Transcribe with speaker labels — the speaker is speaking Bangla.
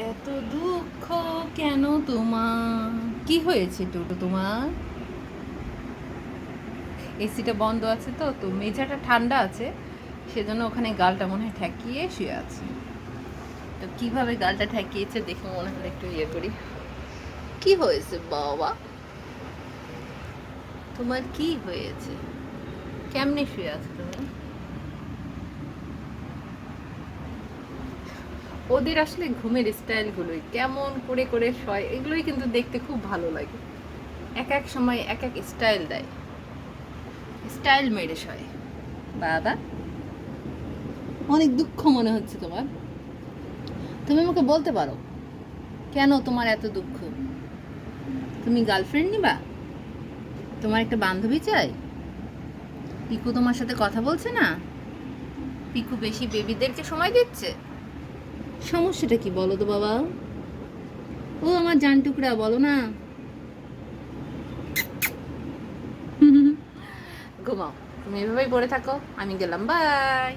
Speaker 1: এত দুঃখ কেন তোমার? কি হয়েছে টুটু তোমার? এসিটা বন্ধ আছে তো তো মেঝাটা ঠান্ডা আছে, সেজন্য ওখানে গালটা মনে হয় ঠেকিয়ে শুয়ে আছে। তো কিভাবে গালটা ঠেকিয়েছে দেখে মনে হলো একটু ইয়ে করি। কি হয়েছে বাবা? তোমার কি হয়েছে? কেমনে শুয়ে আছো তুমি? ওদের আসলে ঘুমের স্টাইলগুলোই কেমন করে করে শয়, এগুলোই কিন্তু দেখতে খুব ভালো লাগে। এক এক সময় এক এক স্টাইল দেয়, স্টাইল মেরে শয়। বাবা, অনেক দুঃখ মনে হচ্ছে তোমার। তুমি আমাকে বলতে পারো কেন তোমার এত দুঃখ? তুমি গার্লফ্রেন্ড নিবা? তোমার একটা বান্ধবী চাই? পিকু তোমার সাথে কথা বলছে না? পিকু বেশি বেবিদেরকে সময় দিচ্ছে? সমস্যাটা কি বলো তো বাবা? ও আমার জান টুকরা, বলো না। ঘুমাও, তুমি এভাবেই পড়ে থাকো, আমি গেলাম, বাই।